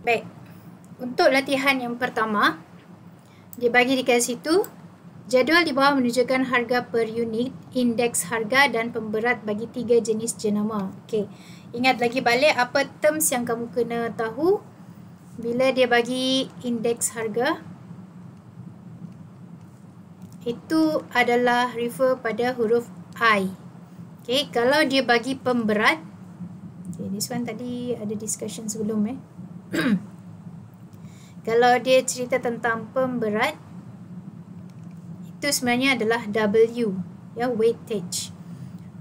Baik, untuk latihan yang pertama, dia bagi dekat situ, jadual di bawah menunjukkan harga per unit, indeks harga dan pemberat bagi 3 jenis jenama. Okey, ingat lagi balik apa terms yang kamu kena tahu bila dia bagi indeks harga. Itu adalah refer pada huruf I. Okey, kalau dia bagi pemberat, okay, this one tadi ada discussion sebelum Kalau dia cerita tentang pemberat, itu sebenarnya adalah W, ya, weightage.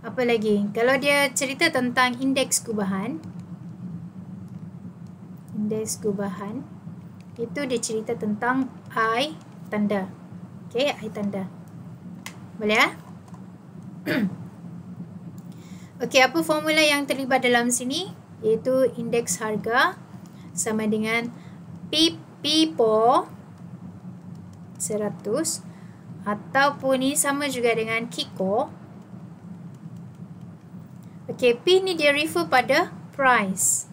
Apa lagi? Kalau dia cerita tentang indeks gubahan, itu dia cerita tentang I tanda. Okey, I tanda. Boleh ya? Okey, apa formula yang terlibat dalam sini? Iaitu indeks harga sama dengan PIPO 100 ataupun ini sama juga dengan KIKO. Okey, P ni dia refer pada price,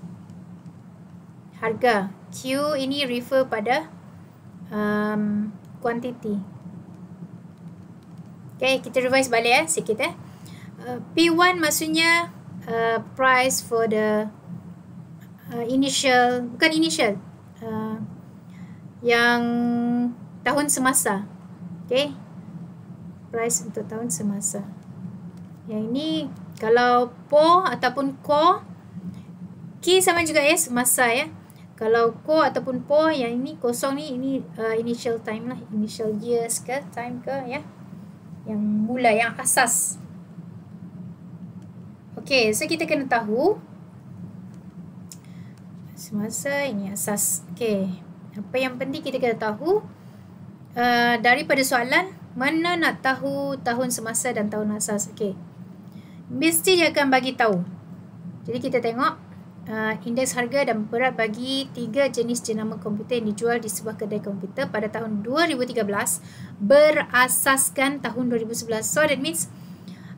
harga. Q ini refer pada quantity. Okey, kita revise balik sikit P1 maksudnya price for the initial, bukan initial, yang tahun semasa. Okey, price untuk tahun semasa. Yang ini kalau PO ataupun CO, K sama juga semasa ya. Kalau CO ataupun PO, yang ini kosong ni, ini initial time lah, initial years ke time ke ya, yang mula, yang asas. Okey, so kita kena tahu semasa, ini asas. Okey, apa yang penting kita kena tahu daripada soalan, mana nak tahu tahun semasa dan tahun asas. Okey, mesti dia akan bagi tahu. Jadi kita tengok indeks harga dan berat bagi 3 jenis jenama komputer yang dijual di sebuah kedai komputer pada tahun 2013 berasaskan tahun 2011. So that means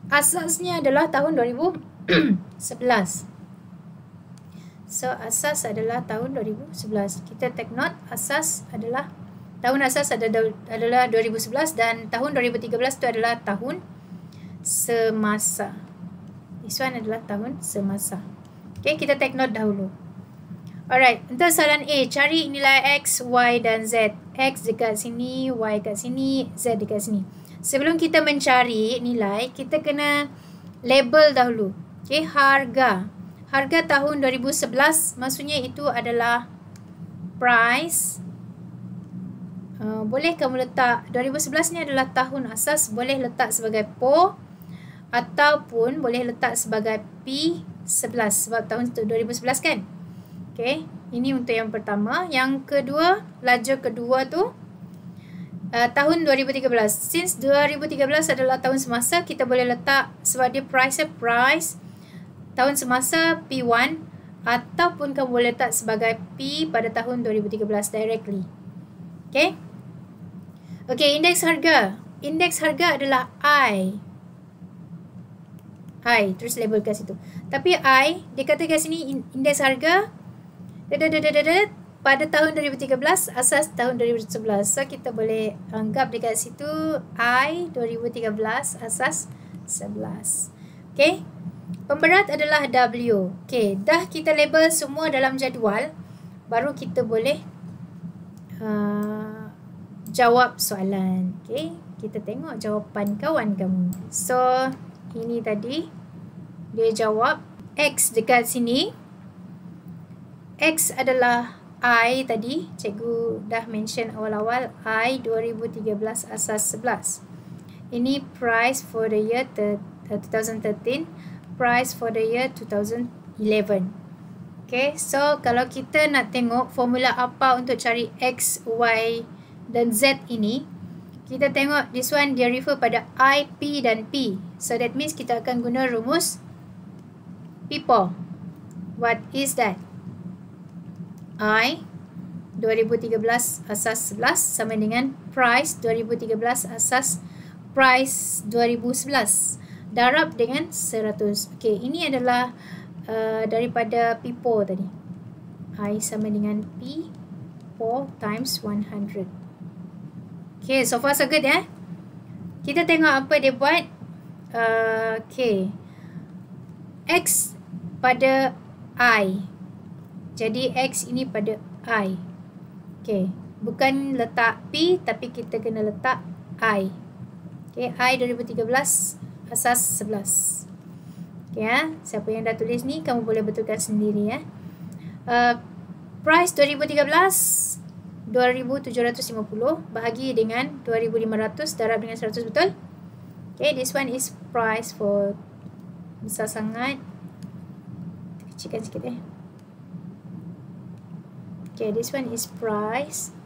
asasnya adalah tahun 2011. So asas adalah tahun 2011. Kita take note, asas adalah tahun asas adalah 2011 dan tahun 2013 itu adalah tahun semasa. This one adalah tahun semasa. Okay, kita take note dahulu. Alright, untuk soalan A, cari nilai X, Y dan Z. X dekat sini, Y dekat sini, Z dekat sini. Sebelum kita mencari nilai, kita kena label dahulu. Okay, harga. Harga tahun 2011 maksudnya itu adalah price. Boleh kamu letak 2011 ni adalah tahun asas, boleh letak sebagai PO ataupun boleh letak sebagai P11 sebab tahun 2011 kan. Okay, ini untuk yang pertama. Yang kedua, lajur kedua tu tahun 2013. Since 2013 adalah tahun semasa, kita boleh letak sebab dia price tahun semasa P1 ataupun kamu boleh letak sebagai P pada tahun 2013 directly. Okay. Okay, indeks harga. Indeks harga adalah I. Terus label kat situ. Tapi I, dia kata kat sini indeks harga pada tahun 2013, asas tahun 2011. So kita boleh anggap dekat situ I 2013, asas 11. Okay. Pemberat adalah W. Okay, dah kita label semua dalam jadual, baru kita boleh jawab soalan. Okay, kita tengok jawapan kawan kamu. So, ini tadi dia jawab X dekat sini. X adalah I tadi. Cikgu dah mention awal-awal I 2013 asas 11. Ini price for the year 2013. Price for the year 2011. Okay, so kalau kita nak tengok formula apa untuk cari X, Y dan Z ini, kita tengok this one dia refer pada I, P dan P. So that means kita akan guna rumus PIPO. What is that? I 2013 asas 11 sama dengan price 2013 asas price 2011. Darab dengan 100. Okey, ini adalah daripada PIPO tadi. I sama dengan P 4 times 100. Okay, so far so good ya. Kita tengok apa dia buat. Okay, X pada I. Jadi X ini pada I. Okay, bukan letak P tapi kita kena letak I. Okay, I 2013 asas 11. Okay ya, siapa yang dah tulis ni kamu boleh betulkan sendiri ya. Price 2013 2,750 bahagi dengan 2,500 darab dengan 100, betul? Okay, this one is price for besar sangat. Kecilkan sikit Okay, this one is price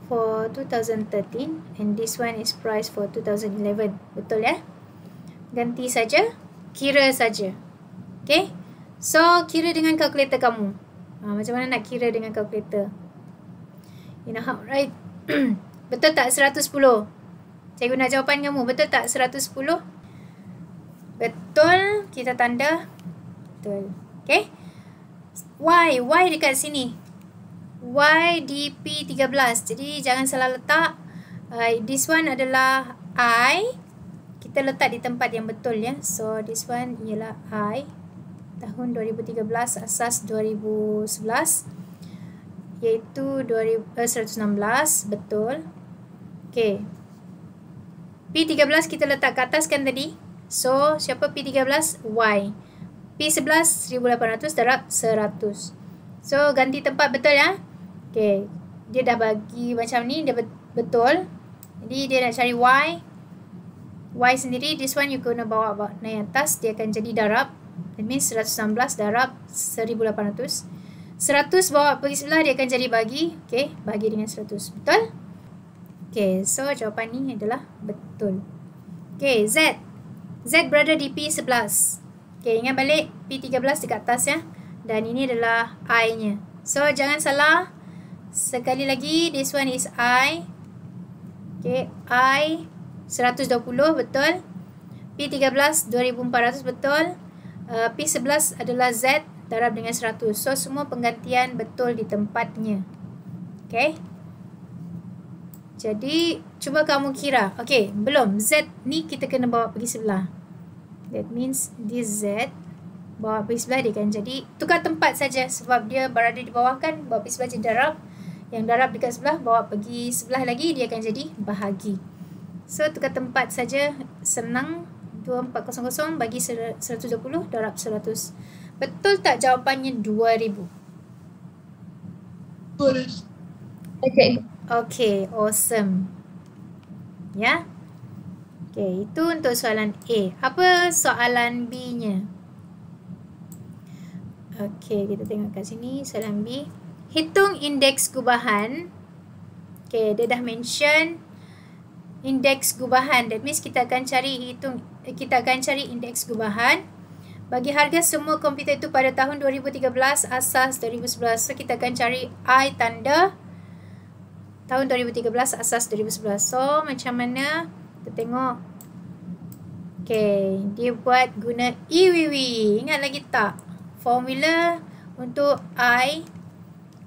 for 2013 and this one is price for 2011. Betul ya? Ganti saja, kira saja. Okay, so kira dengan kalkulator kamu. Macam mana nak kira dengan kalkulator? You know how, right? Betul tak 110? Cikgu nak jawapan kamu. Betul tak 110? Betul. Kita tanda. Betul. Okay. Y dekat sini. Y di P13. Jadi jangan salah letak. This one adalah I. Kita letak di tempat yang betul ya. So this one ialah I. Tahun 2013 asas 2011 iaitu 116, betul. Okay, P13 kita letak ke atas kan tadi. So siapa P13? Y. P11 1800 darab 100. So ganti tempat, betul ya. Okay, dia dah bagi macam ni, dia betul. Jadi dia nak cari Y sendiri. This one you guna bawa naik atas, dia akan jadi darab. That means 116 darab 1800. 100 bawa pergi sebelah, dia akan jadi bagi. Okay, bagi dengan 100. Betul? Okay, so jawapan ni adalah betul. Okay, Z berada di P11. Okay, ingat balik P13 dekat atas ya. Dan ini adalah I-nya. So, jangan salah. Sekali lagi, this one is I. Okay, I 120, betul. P13 2400, betul. P11 adalah Z darab dengan 100. So, semua penggantian betul di tempatnya. Okay. Jadi, cuba kamu kira. Okay, belum. Z ni kita kena bawa pergi sebelah. That means this Z bawa pergi sebelah, dia akan jadi tukar tempat saja. Sebab dia berada di bawah kan, bawa pergi sebelah jadi darab. Yang darab dekat sebelah, bawa pergi sebelah lagi, dia akan jadi bahagi. So, tukar tempat saja, senang. 2400 bagi 120 darab 100. Betul tak jawapannya 2000? Betul. Okay. Okay, awesome. Ya. Okay, itu untuk soalan A. Apa soalan B-nya? Okay, kita tengok kat sini soalan B. Hitung indeks gubahan. Okay, dia dah mention indeks gubahan. That means kita akan cari indeks gubahan bagi harga semua komputer itu pada tahun 2013 asas 2011. So kita akan cari I tanda tahun 2013 asas 2011. So macam mana? Kita tengok. Okay, dia buat guna EWW. Ingat lagi tak? Formula untuk I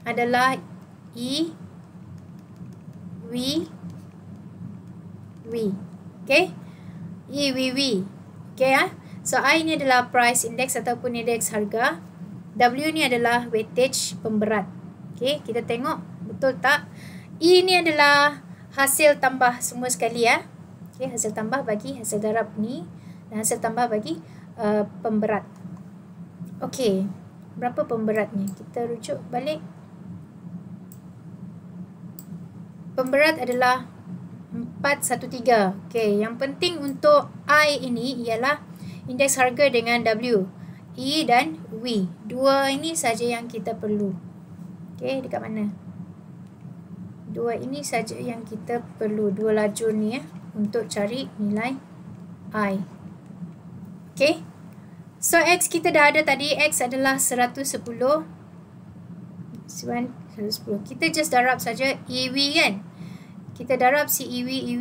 adalah EWW. Okay, EWW. Okay ya. So I ni adalah price index ataupun indeks harga. W ni adalah weightage pemberat. Okay, kita tengok betul tak? E ni adalah hasil tambah semua sekali ya. Okay, hasil tambah bagi hasil darab ni dan hasil tambah bagi pemberat. Okay, berapa pemberatnya? Kita rujuk balik. Pemberat adalah 413. Okay, yang penting untuk I ini ialah indeks harga dengan W. E dan W. Dua ini saja yang kita perlu. Okay, dekat mana? Dua ini saja yang kita perlu. Dua lajur ni ya, untuk cari nilai I. Okay. So, X kita dah ada tadi. X adalah 110. 110. Kita just darab saja EW kan. Kita darab si EW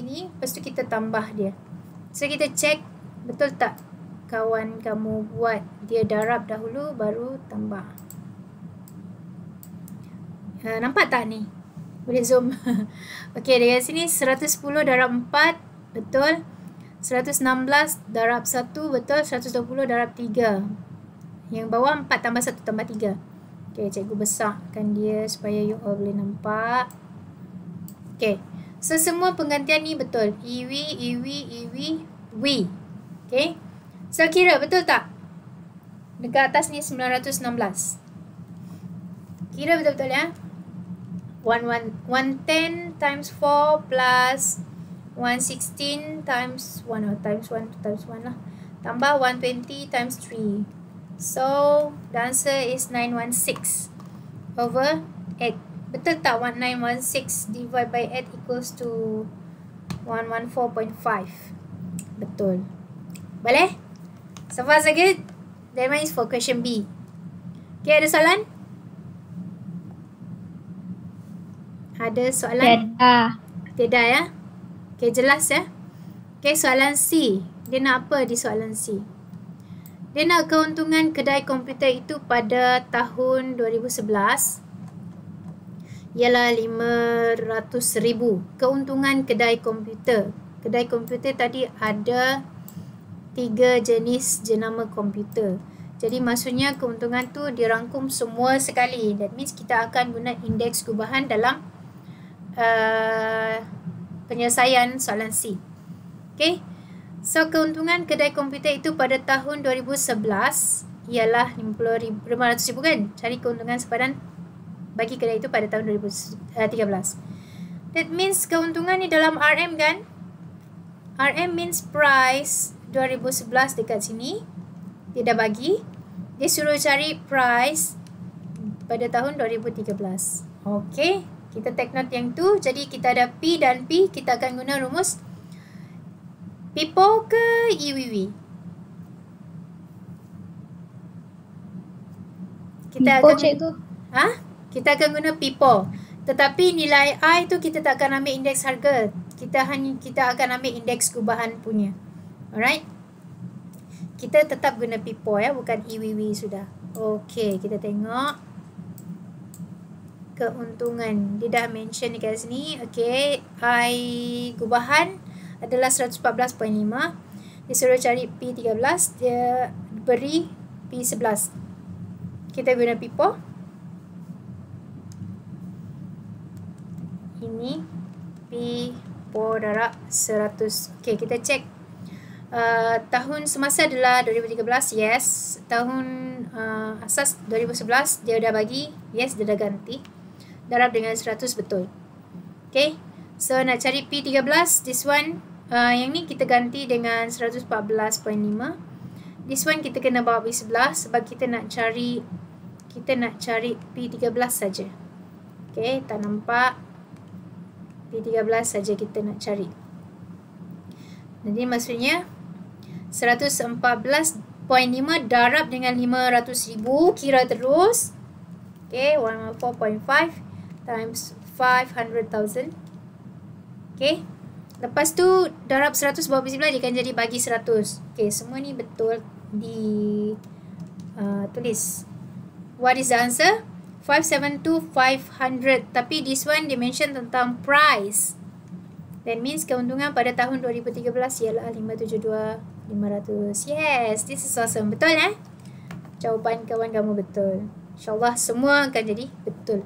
ni. Lepas tu kita tambah dia. So, kita check betul tak kawan kamu buat dia darab dahulu baru tambah. Nampak tak ni? Boleh zoom. Okey, dari sini 110 darab 4, betul. 116 darab 1, betul. 120 darab 3. Yang bawah 4 tambah 1 tambah 3. Okey, cikgu besarkan dia supaya you all boleh nampak. Okey. So, semua penggantian ni betul. Iwi, wi. Okey. So, kira betul tak? Dekat atas ni 916. Kira betul-betul ya. 110 times 4 plus 116 times 1 times 1 lah. Tambah 120 times 3. So, the answer is 916 over 8. Betul tak 1916 divide by 8 equals to 114.5? Betul. Boleh? So far so good? That one is for question B. Okay, ada soalan? Ada soalan? Tidak ya? Okay, jelas ya? Okay, soalan C. Dia nak apa di soalan C? Dia nak keuntungan kedai komputer itu pada tahun 2011 ialah 500,000. Keuntungan kedai komputer. Kedai komputer tadi ada 3 jenis jenama komputer. Jadi maksudnya keuntungan tu dirangkum semua sekali. That means kita akan guna indeks gubahan dalam penyelesaian soalan C. Okay. So keuntungan kedai komputer itu pada tahun 2011 ialah 500,000 kan? Cari keuntungan sepadan bagi kedai itu pada tahun 2013. That means keuntungan ni dalam RM kan? RM means price 2011 dekat sini. Dia dah bagi. Dia suruh cari price pada tahun 2013. Okay. Kita take note yang tu. Jadi kita ada P dan P. Kita akan guna rumus Pipo ke IWW? Kita Pipo, akan cikgu. Kita akan guna Pipo. Tetapi nilai I tu kita tak akan ambil indeks harga. Kita akan ambil indeks gubahan punya. Alright? Kita tetap guna Pipo ya, bukan IWW sudah. Okey, kita tengok keuntungan. Dia dah mention dekat sini. Okey, I gubahan adalah 114.5. Dia suruh cari P13. Dia beri P11. Kita guna Pipo. Ini Pipo darab 100. Okey, kita cek. Tahun semasa adalah 2013. Yes. Tahun asas 2011. Dia dah bagi. Yes, dia dah ganti. Darab dengan 100 betul. Okey. So, nak cari P13. This one. Yang ni kita ganti dengan 114.5. This one kita kena bawa P11 sebab kita nak cari P13 saja. Okey, tak nampak. P13 saja kita nak cari. Jadi maksudnya 114.5 darab dengan 500,000. Kira terus. Okey, 114.5 times 500,000. Okey. Lepas tu darab 100 bawah P11 dia akan jadi bagi 100. Okey, semua ni betul di tulis. What is the answer? 572,500. Tapi this one dia mention tentang price. That means keuntungan pada tahun 2013 ialah 572,500. Yes, this is awesome. Betul Jawapan kawan kamu betul. InsyaAllah semua akan jadi betul.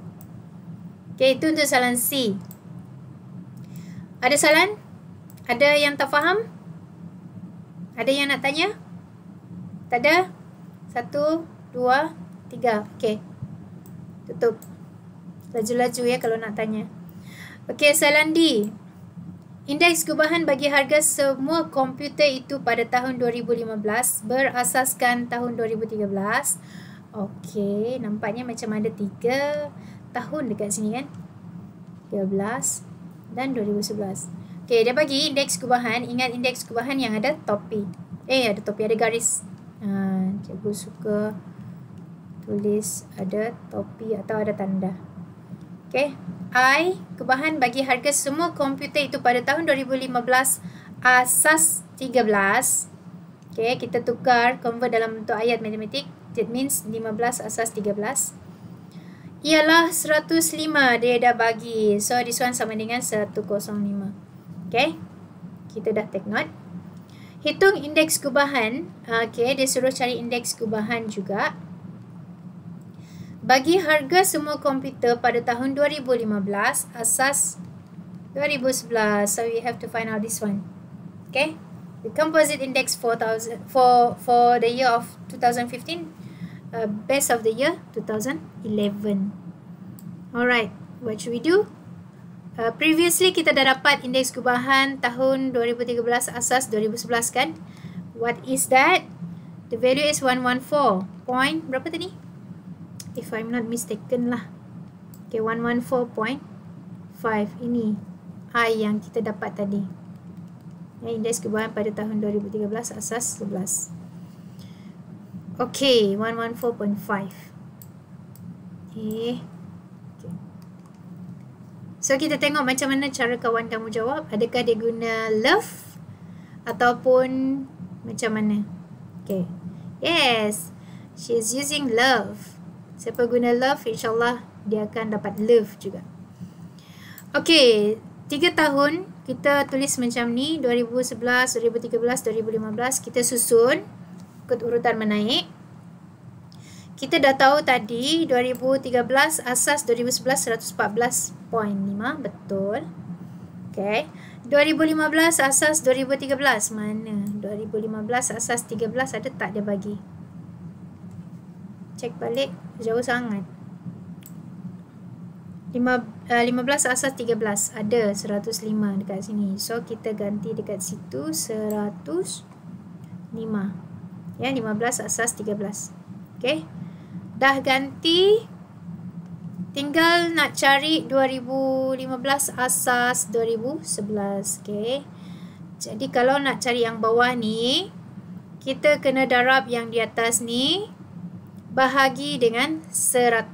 Okay, itu untuk soalan C. Ada soalan? Ada yang tak faham? Ada yang nak tanya? Tak ada? 1, 2, 3. Okay. Tutup. Laju-laju ya kalau nak tanya. Okay, soalan D. Indeks gubahan bagi harga semua komputer itu pada tahun 2015 berasaskan tahun 2013. Okay, nampaknya macam ada 3 tahun dekat sini kan. 13 dan 2011. Okay, dia bagi indeks gubahan. Ingat indeks gubahan yang ada topi. Ada topi, ada garis. Cikgu suka tulis ada topi atau ada tanda. Okay. I, gubahan bagi harga semua komputer itu pada tahun 2015 asas 13. Okay, kita tukar, convert dalam bentuk ayat matematik. That means 15 asas 13. Ialah 105 dia dah bagi. So, this one sama dengan 105. Okay, kita dah take note. Hitung indeks gubahan. Okay, dia suruh cari indeks gubahan juga. Bagi harga semua komputer pada tahun 2015, asas 2011. So, we have to find out this one. Okay. The composite index for the year of 2015, best of the year 2011. Alright, what should we do? Previously kita dah dapat indeks gubahan tahun 2013 asas 2011 kan? What is that? The value is 114. Point berapa tadi? If I'm not mistaken lah. Okay, 114.5. Ini I yang kita dapat tadi. Indeks gubahan pada tahun 2013 asas 11. Okay, 114.5. Okay. So kita tengok macam mana cara kawan kamu jawab. Adakah dia guna love ataupun macam mana? Okay. Yes, she is using love. Siapa guna love, insyaAllah dia akan dapat love juga. Okay, 3 tahun kita tulis macam ni, 2011, 2013, 2015. Kita susun ikut urutan menaik. Kita dah tahu tadi 2013 asas 2011 114.5, betul. Okay. 2015 asas 2013 mana? 2015 asas 13 ada tak dia bagi? Cek balik, jauh sangat. 15 asas 13 ada 105 dekat sini. So kita ganti dekat situ 105. Ya, 15 asas 13. Okay. Dah ganti. Tinggal nak cari 2015 asas 2011. Okay. Jadi kalau nak cari yang bawah ni, kita kena darab yang di atas ni bahagi dengan 100.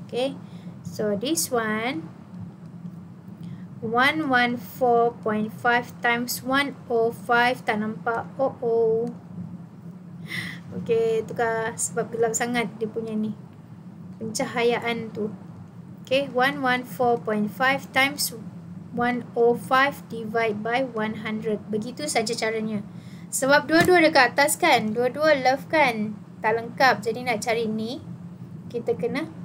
Okay. So this one 114.5 times 105, tak nampak. Okay, tukar sebab gelap sangat dia punya ni pencahayaan tu. Okay, 114.5 times 105 divide by 100. Begitu saja caranya. Sebab dua-dua dekat atas kan, dua-dua love kan, tak lengkap. Jadi nak cari ni, kita kena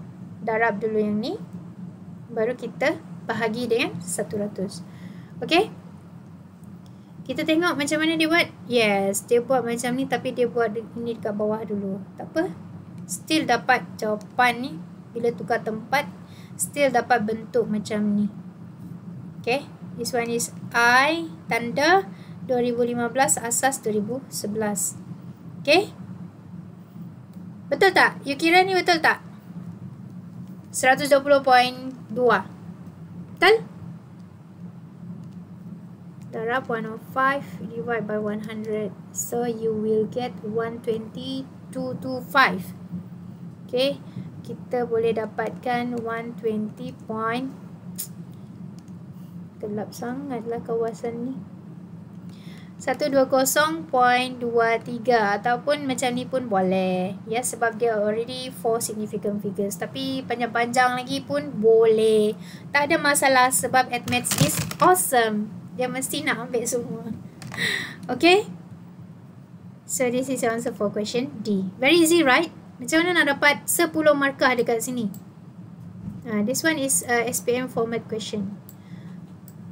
darab dulu yang ni, baru kita bahagi dengan 100. Okay. Kita tengok macam mana dia buat. Yes, dia buat macam ni, tapi dia buat ini dekat bawah dulu. Tak apa. Still dapat jawapan ni. Bila tukar tempat, still dapat bentuk macam ni. Okay. This one is I tanda 2015 asas 2011. Okay. Betul tak? You kira ni betul tak? 120.2. Betul? Darab 105 divide by 100. So you will get 120.225. Okay. Kita boleh dapatkan 120. Gelap sangatlah kawasan ni. 120.23 ataupun macam ni pun boleh. Ya, sebab dia already 4 significant figures. Tapi panjang-panjang lagi pun boleh. Tak ada masalah sebab maths is awesome. Dia mesti nak ambil semua. Okay. So this is the answer for question D. Very easy, right? Macam mana nak dapat 10 markah dekat sini? This one is SPM format question.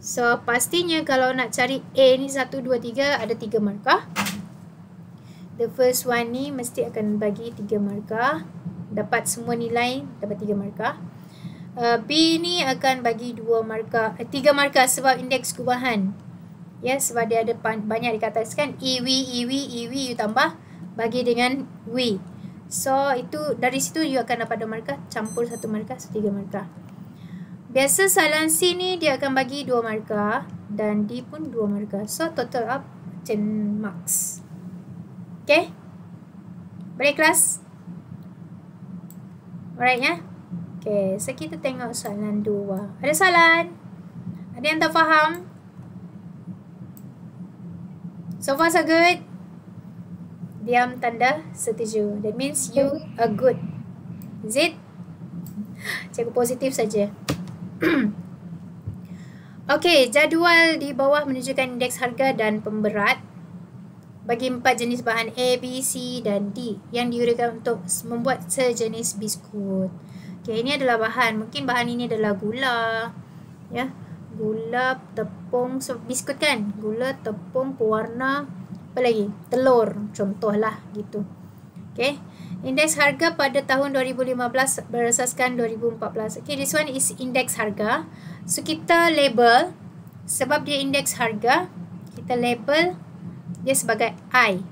So, pastinya kalau nak cari A ni 1, 2, 3 ada 3 markah. The first one ni mesti akan bagi 3 markah. Dapat semua nilai, dapat 3 markah. B ni akan bagi 2 markah, 3 markah sebab indeks gubahan. Ya, sebab dia ada banyak dekat atas kan. EW, you tambah, bagi dengan W. So, itu dari situ you akan dapat 2 markah, campur 1 markah, so 3 markah. Biasa salan C ni dia akan bagi 2 markah dan D pun 2 markah. So total up 10 marks. Okay? Boleh kelas? Alright ya? Okay, so kita tengok soalan 2. Ada soalan? Ada yang tak faham? So far so good? Diam tanda setuju. That means you are good. Is it? Cikgu positif saja. Okey, jadual di bawah menunjukkan indeks harga dan pemberat bagi 4 jenis bahan A, B, C dan D yang diuraikan untuk membuat sejenis biskut. Okey, ini adalah bahan. Mungkin bahan ini adalah gula. Ya. Gula, tepung, so biskut kan? Gula, tepung, pewarna, apa lagi? Telur, contohlah gitu. Okey. Indeks harga pada tahun 2015 berasaskan 2014. Okay, this one is indeks harga. So, kita label, sebab dia indeks harga, kita label dia sebagai I.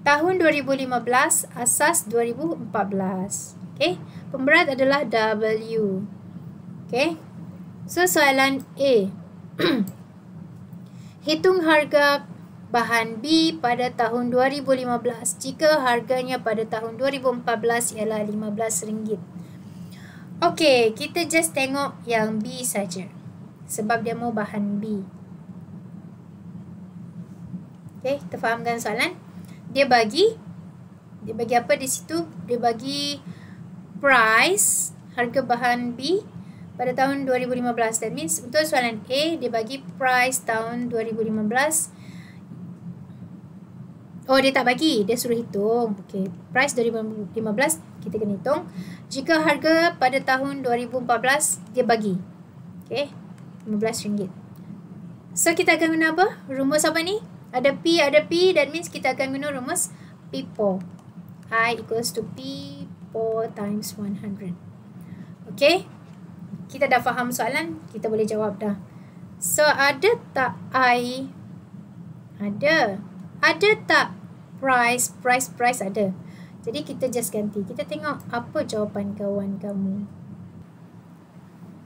Tahun 2015, asas 2014. Okay, pemberat adalah W. Okay, so soalan A. Hitung harga bahan B pada tahun 2015 jika harganya pada tahun 2014 ialah RM15. Okey, kita just tengok yang B saja. Sebab dia mau bahan B. Okey, kita fahamkan soalan. Dia bagi apa di situ? Dia bagi price harga bahan B pada tahun 2015. That means untuk soalan A, dia bagi price tahun 2015. Oh, dia tak bagi. Dia suruh hitung. Okey. Price 2015 kita kena hitung. Jika harga pada tahun 2014 dia bagi. Okey. RM15. So kita akan guna apa? Rumus apa ni? Ada P, that means kita akan guna rumus P4. I equals to P4 times 100. Okey. Kita dah faham soalan, kita boleh jawab dah. So ada tak I? Ada. Ada tak price ada. Jadi kita just ganti. Kita tengok apa jawapan kawan kamu.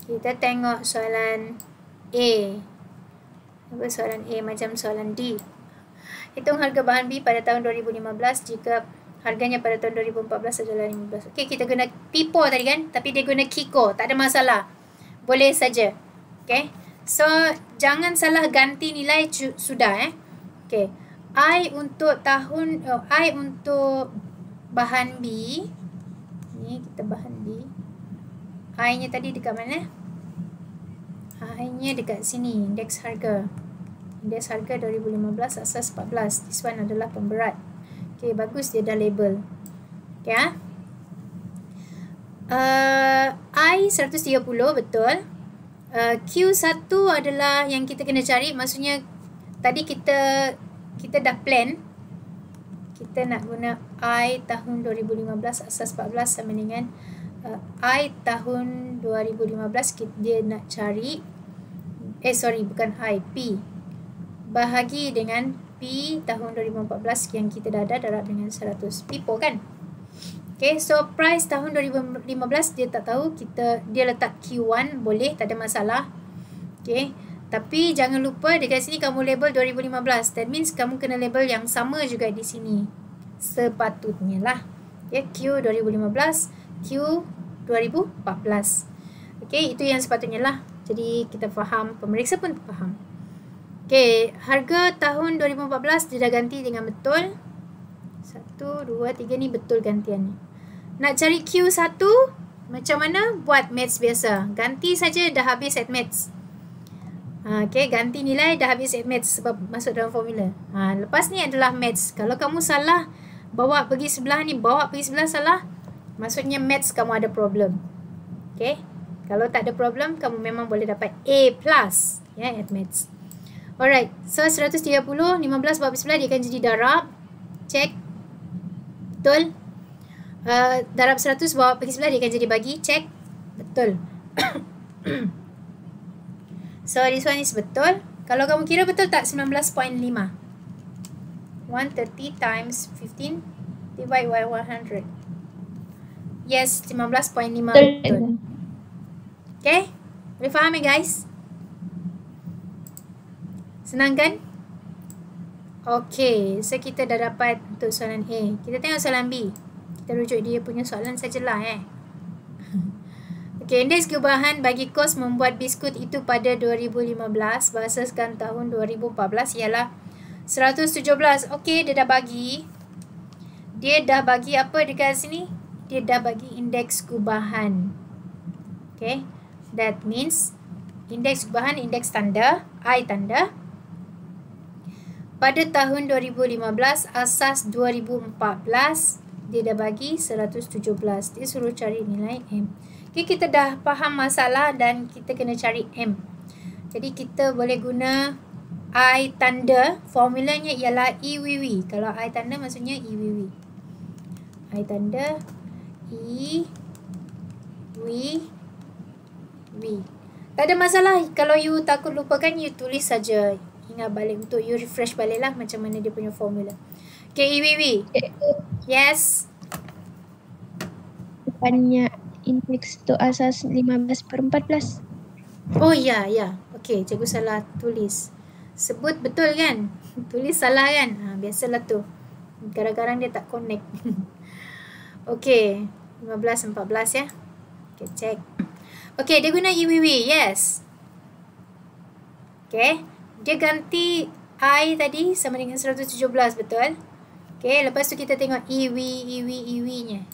Kita tengok soalan A. Apa soalan A macam soalan D. Hitung harga bahan B pada tahun 2015 jika harganya pada tahun 2014 adalah 15. Okey, kita guna P4 tadi kan, tapi dia guna Kiko. Tak ada masalah. Boleh saja. Okey. So jangan salah ganti nilai sudah Okey. I untuk bahan B. Ni kita bahan B. I-nya tadi dekat mana? I-nya dekat sini, indeks harga. Indeks harga 2015 asas 14. This one adalah pemberat. Okey, bagus dia dah label. Okey I 130 betul. Q1 adalah yang kita kena cari, maksudnya tadi kita dah plan. Kita nak guna I tahun 2015 asas 14 sama dengan I tahun 2015 dia nak cari bukan I, P bahagi dengan P tahun 2014 yang kita dah ada darab dengan 100. P4 kan? Okay, so price tahun 2015 dia tak tahu, dia letak Q1 boleh, tak ada masalah. Okay, tapi jangan lupa dekat sini kamu label 2015. That means kamu kena label yang sama juga di sini. Sepatutnya lah. Okay, Q 2015, Q 2014. Okay, itu yang sepatutnya lah. Jadi kita faham, pemeriksa pun faham. Okay, harga tahun 2014 dia dah ganti dengan betul. 1, 2, 3 ni betul gantian ni. Nak cari Q1 macam mana? Buat maths biasa. Ganti saja dah habis at maths. Okay, ganti nilai dah habis at maths sebab masuk dalam formula. Lepas ni adalah maths. Kalau kamu salah, bawa pergi sebelah ni, bawa pergi sebelah salah, maksudnya maths kamu ada problem. Okay, kalau tak ada problem, kamu memang boleh dapat A+, at maths. Alright, so 130, 15 bawa pergi sebelah dia akan jadi darab. Check. Betul. Darab 100 bawa pergi sebelah dia akan jadi bagi. Check. Betul. So this one is betul. Kalau kamu kira betul tak 19.5? 130 times 15 divide by 100. Yes, 15.5 betul. Okay? Boleh faham guys? Senang kan? Okay, so kita dah dapat untuk soalan A. Kita tengok soalan B. Kita rujuk dia punya soalan sajalah Okay, indeks perubahan bagi kos membuat biskut itu pada 2015 berasaskan tahun 2014 ialah 117. Okay, dia dah bagi. dia dah bagi apa dekat sini? Dia dah bagi indeks gubahan. Okay, that means indeks gubahan, indeks tanda, I tanda. Pada tahun 2015, asas 2014, dia dah bagi 117. Dia suruh cari nilai M. Okay, kita dah faham masalah dan kita kena cari M. Jadi kita boleh guna I tanda, formulanya ialah EWW. Kalau I tanda maksudnya EWW. I tanda EWW. Tak ada masalah. Kalau you takut lupakan, you tulis saja. Ingat balik untuk you refresh balik lah macam mana dia punya formula. Okay, EWW. Yes. Depannya indeks tu asas 15/14. Oh ya, ya. Okay, cikgu salah tulis. Sebut betul kan? Tulis salah kan? Biasalah tu. Kadang-kadang dia tak connect. Okay, 15/14 ya. Okay, check. Okay, dia guna EWW. Yes. Okay, dia ganti I tadi sama dengan 117, betul? Okay, lepas tu kita tengok EW-nya.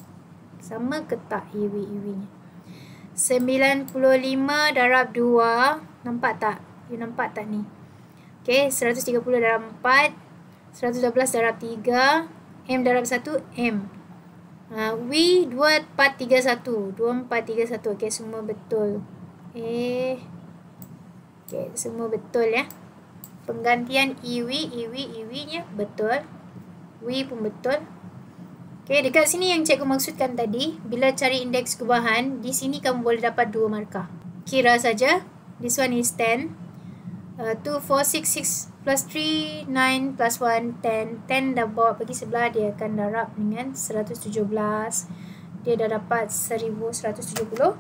Sama ke tak EW-nya? 95 darab 2. Nampak tak? You nampak tak ni? Okay, 130 darab 4. 112 darab 3. M darab 1, M. W 2431. 2431. Okay, semua betul. Okay, semua betul ya. Penggantian EW-nya betul. W pun betul. Okay, dekat sini yang cikgu maksudkan tadi, bila cari indeks gubahan, di sini kamu boleh dapat 2 markah. Kira saja. This one is 10. 2, 4, 6, 6 plus 3, 9 plus 1, 10. 10 dah bawa pergi sebelah, dia akan darab dengan 117. Dia dah dapat 1170.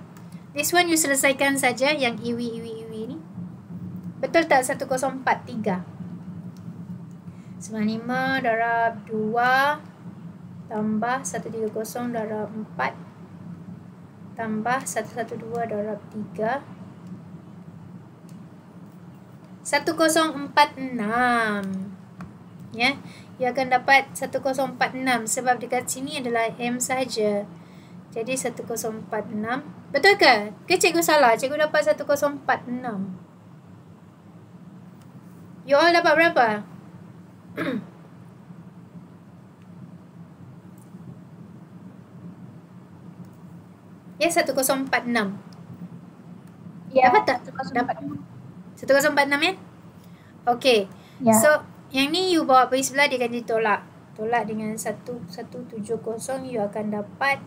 This one you selesaikan saja yang EW ni. Betul tak 1043? 95 darab 2 tambah 130 darab 4 tambah 112 darab 3. 1046. Ya, ia akan dapat 1046 sebab dekat sini adalah M saja. Jadi 1046. Betul ke? Ke cikgu salah? Cikgu dapat 1046. You all dapat berapa? Ya, 1046. Ya, Dapat tak? Dapat. 1046 ya? Okey. Ya. So, yang ni you bawa pergi sebelah, dia akan ditolak. Tolak dengan 1170, you akan dapat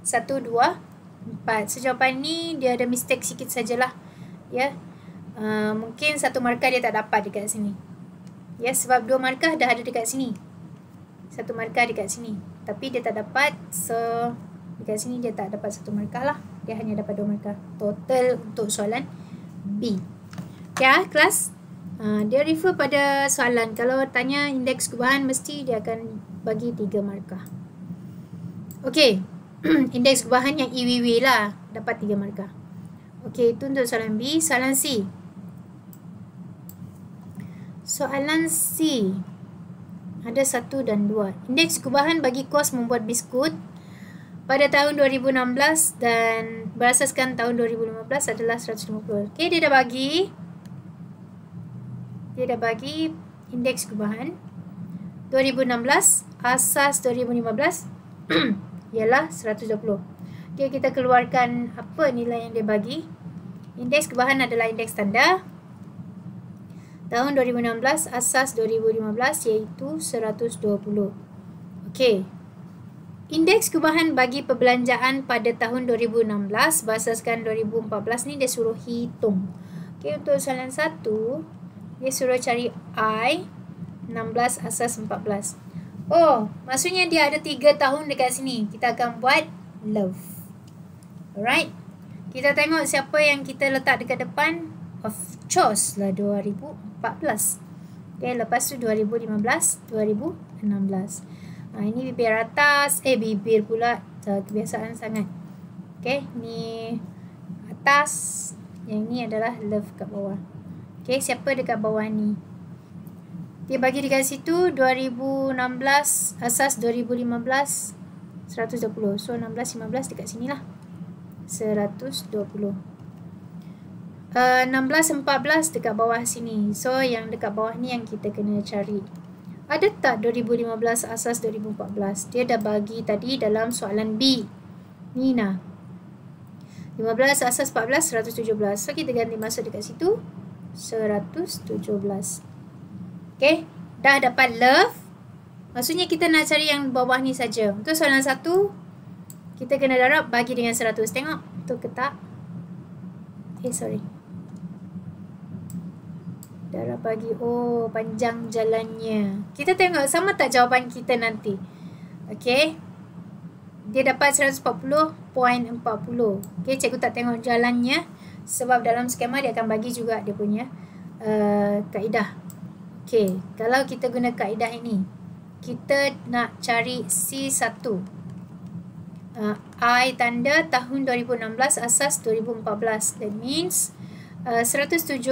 124. So, jawapan ni dia ada mistake sikit sajalah. Ya. Mungkin 1 markah dia tak dapat dekat sini. Ya, sebab 2 markah dah ada dekat sini. 1 markah dekat sini. Tapi dia tak dapat. So, dekat sini dia tak dapat 1 markah lah. Dia hanya dapat 2 markah. Total untuk soalan B. Ya, kelas. Dia refer pada soalan. Kalau tanya indeks gubahan, mesti dia akan bagi 3 markah. Okey. Indeks gubahan yang EWW lah. Dapat 3 markah. Okey, itu untuk soalan B. Soalan C. Soalan C. Ada 1 dan 2. Indeks gubahan bagi kos membuat biskut pada tahun 2016 dan berasaskan tahun 2015 adalah 150. Okey, dia dah bagi indeks gubahan 2016, asas 2015 ialah 120. Okey, kita keluarkan apa nilai yang dia bagi. Indeks gubahan adalah indeks tanda tahun 2016, asas 2015 iaitu 120. Okey. Indeks gubahan bagi perbelanjaan pada tahun 2016 berasaskan 2014 ni dia suruh hitung. Okey, untuk soalan 1 dia suruh cari I 16 asas 14. Oh, maksudnya dia ada 3 tahun dekat sini. Kita akan buat love. Alright. Kita tengok siapa yang kita letak dekat depan. Of course lah 2014. Okey, lepas tu 2015, 2016. Ini bibir atas, bibir pula, kebiasaan sangat. Okey, ni atas, yang ni adalah love kat bawah. Okey, siapa dekat bawah ni? Dia bagi dekat situ 2016, asas 2015, 120. So 16, 15 dekat sini lah. 120. 16, 14 dekat bawah sini. So yang dekat bawah ni yang kita kena cari. Ada tak 2015 asas 2014? Dia dah bagi tadi dalam soalan B. Nina. 15 asas 14, 117. So kita ganti masuk dekat situ. 117. Okay. Dah dapat love. Maksudnya kita nak cari yang bawah ni saja. Untuk soalan 1, kita kena darab bagi dengan 100. Tengok. Betul ke tak? Sorry. Darab bagi. Oh, panjang jalannya. Kita tengok sama tak jawapan kita nanti. Okay. Dia dapat 140.40. Okay, cikgu tak tengok jalannya. Sebab dalam skema dia akan bagi juga dia punya kaedah. Okay, kalau kita guna kaedah ini. Kita nak cari C1. I tanda tahun 2016 asas 2014. That means 117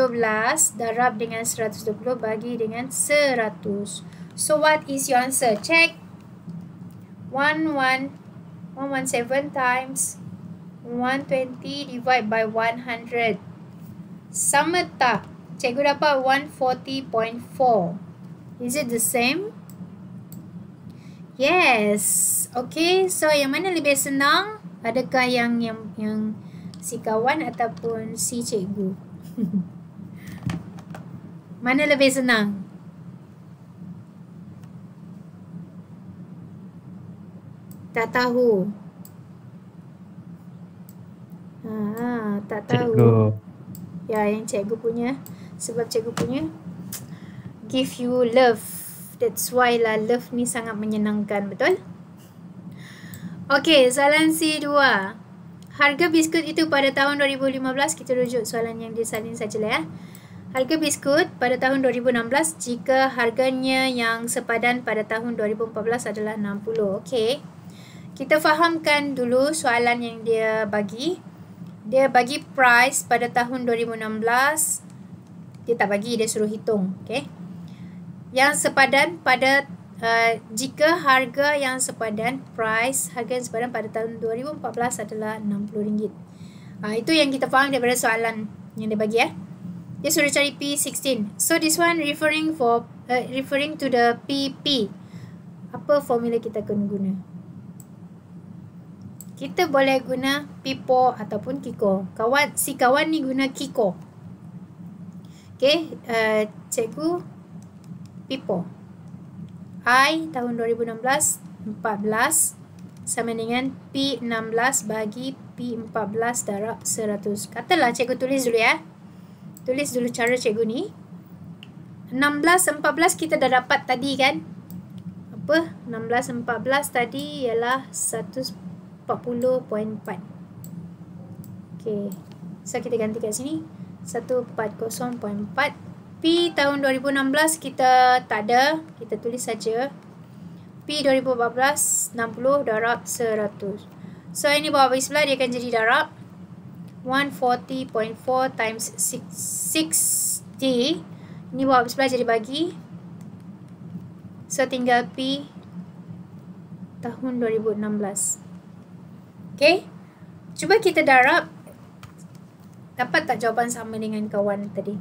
darab dengan 120 bagi dengan 100. So what is your answer? Check. 117 times 120 divide by 100. Sama tak? Cikgu dapat 140.4. Is it the same? Yes. Okay, so yang mana lebih senang? Adakah yang si kawan ataupun si cikgu? Mana lebih senang? Tak tahu. Tak tahu. Cikgu. Ya, yang cikgu punya. Sebab cikgu punya give you love. That's why lah love ni sangat menyenangkan, betul? Okay, soalan C2. Harga biskut itu pada tahun 2015, kita rujuk soalan yang disalin sajalah ya. Harga biskut pada tahun 2016 jika harganya yang sepadan pada tahun 2014 adalah 60. Okey. Kita fahamkan dulu soalan yang dia bagi. Dia bagi price pada tahun 2016. Dia tak bagi, dia suruh hitung. Okey. Yang sepadan pada jika harga yang sepadan, harga yang sepadan pada tahun 2014 adalah RM60. Itu yang kita faham daripada soalan yang dia bagi ya. Dia suruh cari P16. So this one referring to the PP. Apa formula kita kena guna? Kita boleh guna Pipo ataupun Kiko. Si kawan ni guna Kiko. Okay, cikgu Pipo. I tahun 2016 14 sama dengan P16 bagi P14 darab 100. Katalah cikgu tulis dulu ya. Tulis dulu cara cikgu ni. 16 14 kita dah dapat tadi kan? Apa? 16 14 tadi ialah 140.4. Okey. So kita ganti kat sini 140.4. P tahun 2016 kita tak ada, kita tulis saja P 2014 60 darab 100. So ini bawah bagi sebelah dia akan jadi darab 140.4 times 60. Ini bawah bagi sebelah jadi bagi. So tinggal P tahun 2016. Okay, cuba kita darab. Dapat tak jawapan sama dengan kawan tadi?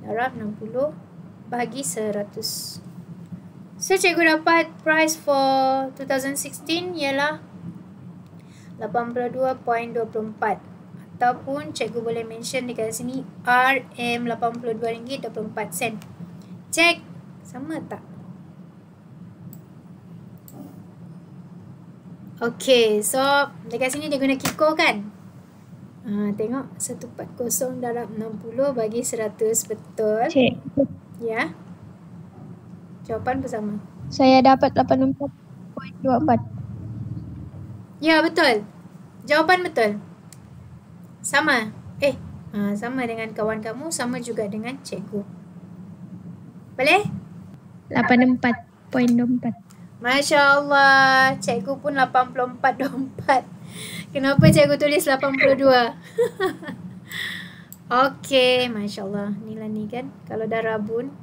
Darab 60 bagi 100. So cikgu dapat price for 2016 ialah 82.24. Ataupun cikgu boleh mention dekat sini RM RM82.24. Cek sama tak? Okay, so dekat sini dia guna Kiko kan? Tengok 140 darab 60 bagi 100. Betul? Cik, Ya. Jawapan bersama. saya dapat 84.24. Ya, betul. Jawapan betul. Sama. Sama dengan kawan kamu, sama juga dengan cikgu. Boleh? 84.24. Masya Allah. Cikgu pun 84.24. Kenapa cikgu tulis 82? Okey, Masya Allah. Inilah ni kan. Kalau dah rabun,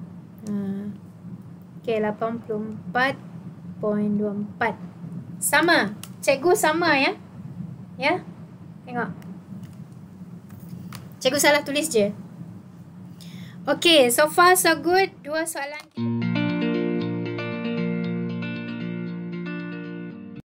Okay, 84.24. Sama. Cikgu sama ya. Ya. Tengok. Cikgu salah tulis je. Okay, so far so good. 2 soalan kita